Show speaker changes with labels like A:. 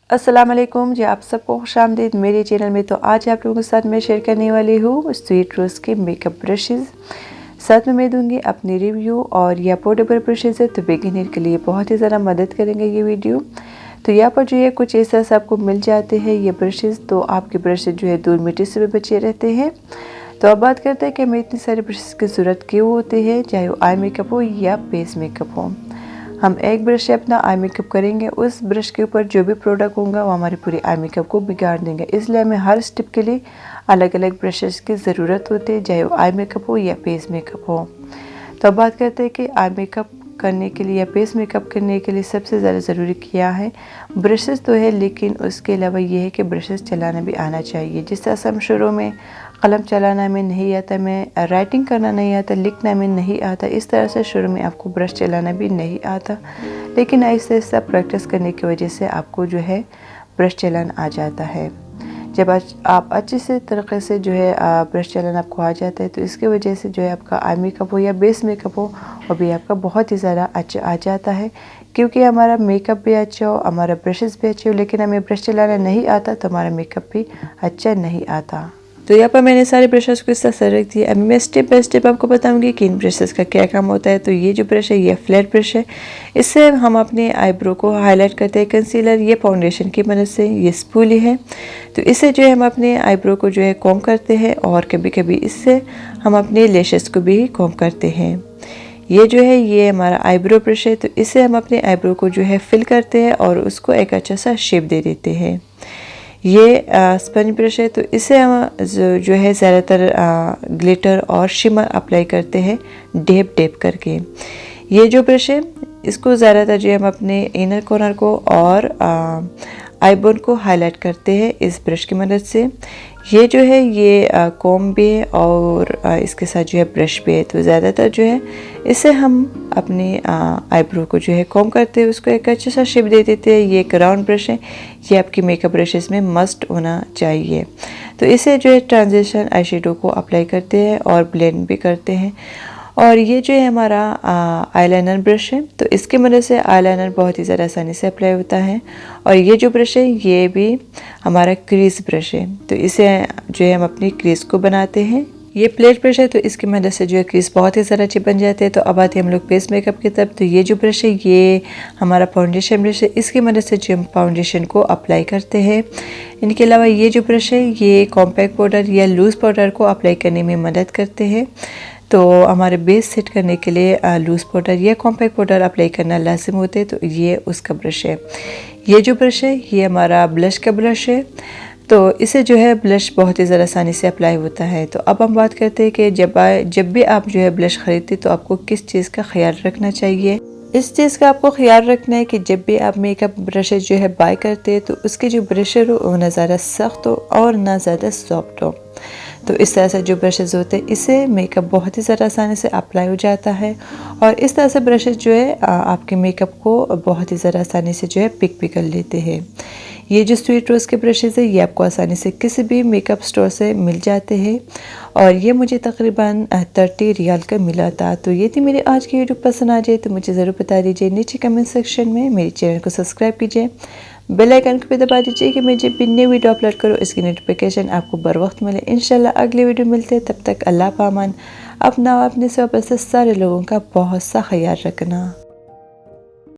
A: अस्सलाम वालेकुम जी, आप सबको खुशामदीद मेरे चैनल में। तो आज आप लोगों के साथ मैं शेयर करने वाली हूँ स्वीट रोज के मेकअप ब्रशेज़। साथ में मैं दूंगी अपनी रिव्यू और ये अफोर्डेबल ब्रशेज़ है, तो बिगिनर के लिए बहुत ही ज़्यादा मदद करेंगे ये वीडियो। तो यहाँ पर जो है कुछ ऐसा आपको मिल जाते हैं ये ब्रशेज़, तो आपके ब्रशेज़ जो है धूल मिट्टी से भी बचे रहते हैं। तो अब बात करते हैं कि हमें इतनी सारे ब्रशेज़ की ज़रूरत क्यों होती है, चाहे वो आई मेकअप हो या बेस मेकअप हो। हम एक ब्रश से अपना आई मेकअप करेंगे, उस ब्रश के ऊपर जो भी प्रोडक्ट होगा वो हमारे पूरे आई मेकअप को बिगाड़ देंगे। इसलिए हमें हर स्टेप के लिए अलग अलग ब्रशेस की ज़रूरत होती है, चाहे वो आई मेकअप हो या फेस मेकअप हो। तो अब बात करते हैं कि आई मेकअप करने के लिए या फेस मेकअप करने के लिए सबसे ज़्यादा ज़रूरी क्या है। ब्रशेस तो है, लेकिन उसके अलावा ये है कि ब्रशेस चलाना भी आना चाहिए। जिस तरह से हम शुरू में कलम चलाना हमें नहीं आता, मैं राइटिंग करना नहीं आता, लिखना में नहीं आता, इस तरह से शुरू में आपको ब्रश चलाना भी नहीं आता, लेकिन आहिस्ता आहिस्ता प्रैक्टिस करने की वजह से आपको जो है ब्रश चलाना आ जाता है। जब आप अच्छे से तरीके से जो है ब्रश चलाना आपको आ जाता है, तो इसकी वजह से जो है आपका आई मेकअप हो या बेस मेकअप हो वो भी आपका बहुत ही ज़्यादा अच्छा आ जाता है। क्योंकि हमारा मेकअप भी अच्छा हो, हमारा ब्रशेस भी अच्छे हो, लेकिन हमें ब्रश चलाना नहीं आता तो हमारा मेकअप भी अच्छा नहीं आता। तो यहाँ पर मैंने सारे ब्रशेस को इस तरह से रख दिया। अभी मैं स्टेप बाय स्टेप आपको बताऊंगी कि इन ब्रशेस का क्या काम होता है। तो ये जो ब्रश है ये फ्लैट ब्रश है, इससे हम अपने आईब्रो को हाईलाइट करते हैं कंसीलर। ये फाउंडेशन की मदद से, ये स्पूली है, तो इससे जो है हम अपने आईब्रो को जो है कॉम्ब करते हैं, और कभी कभी इससे हम अपने लैशेस को भी कॉम्ब करते हैं। ये जो है ये हमारा आईब्रो ब्रश है, तो इससे हम अपने आईब्रो को जो है फिल करते हैं और उसको एक अच्छा सा शेप दे देते हैं। ये स्पंज ब्रश है, तो इसे हम जो है ज़्यादातर ग्लिटर और शिमर अप्लाई करते हैं डेप डेप करके। ये जो ब्रश है इसको ज़्यादातर जो हम अपने इनर कॉर्नर को और आईबोन को हाईलाइट करते हैं इस ब्रश की मदद से। ये जो है ये कॉम्ब भी है और इसके साथ जो है ब्रश भी है, तो ज़्यादातर जो है इससे हम अपने आईब्रो को जो है कॉम्ब करते हैं, उसको एक अच्छा सा शेप दे देते हैं। ये एक राउंड ब्रश है, ये आपकी मेकअप ब्रशेस में मस्ट होना चाहिए। तो इसे जो है ट्रांजिशन आई शेडो को अप्लाई करते हैं और ब्लेंड भी करते हैं। और ये जो है हमारा आईलाइनर ब्रश है, तो इसकी मदद से आईलाइनर बहुत ही ज़्यादा आसानी से अप्लाई होता है। और ये जो ब्रश है ये भी हमारा क्रीज ब्रश है, तो इसे जो है हम अपनी क्रीज को बनाते हैं। ये प्लेट ब्रश है, तो इसकी मदद से जो है क्रीज बहुत ही ज़्यादा अच्छी बन जाते हैं। तो अब आते हैं हम लोग फेस मेकअप की तरफ। तो ये जो ब्रश है ये हमारा फाउंडेशन ब्रश है, इसकी मदद से जो हम फाउंडेशन को अप्लाई करते हैं। इनके अलावा ये जो ब्रश है ये कॉम्पैक्ट पाउडर या लूज़ पाउडर को अप्लाई करने में मदद करते हैं। तो हमारे बेस सेट करने के लिए लूज़ पाउडर या कॉम्पैक्ट पाउडर अप्लाई करना लाजिम होते हैं, तो ये उसका ब्रश है। ये जो ब्रश है ये हमारा ब्लश का ब्रश है, तो इसे जो है ब्लश बहुत ही ज़्यादा आसानी से अप्लाई होता है। तो अब हम बात करते हैं कि जब भी आप जो है ब्लश ख़रीदते तो आपको किस चीज़ का ख्याल रखना चाहिए। इस चीज़ का आपको ख्याल रखना है कि जब भी आप मेकअप ब्रशेज जो है बाय करते हैं तो उसके जो ब्रशर हो वो ना ज़्यादा सख्त हो और ना ज़्यादा सॉफ्ट हो। तो इस तरह से जो ब्रशेज़ होते हैं इससे मेकअप बहुत ही ज़्यादा आसानी से अप्लाई हो जाता है, और इस तरह से ब्रशेज़ जो है आपके मेकअप को बहुत ही ज़्यादा आसानी से जो है पिक भी कर लेते हैं। ये जो स्वीट रोज़ के ब्रशेज़ है ये आपको आसानी से किसी भी मेकअप स्टोर से मिल जाते हैं, और ये मुझे तकरीबन 30 रियाल का मिला था। तो ये थी मेरी आज की वीडियो। पसंद आ जाए तो मुझे ज़रूर बता दीजिए नीचे कमेंट सेक्शन में। मेरे चैनल को सब्सक्राइब कीजिए, बेल आइकन को भी दबा दीजिए कि मैं जब भी नई वीडियो अपलोड करूँ इसकी नोटिफिकेशन आपको बर वक्त मिले। इंशाल्लाह अगली वीडियो मिलते हैं, तब तक अल्लाह पामान। अपना अपने से वापस सारे लोगों का बहुत सा ख्याल रखना।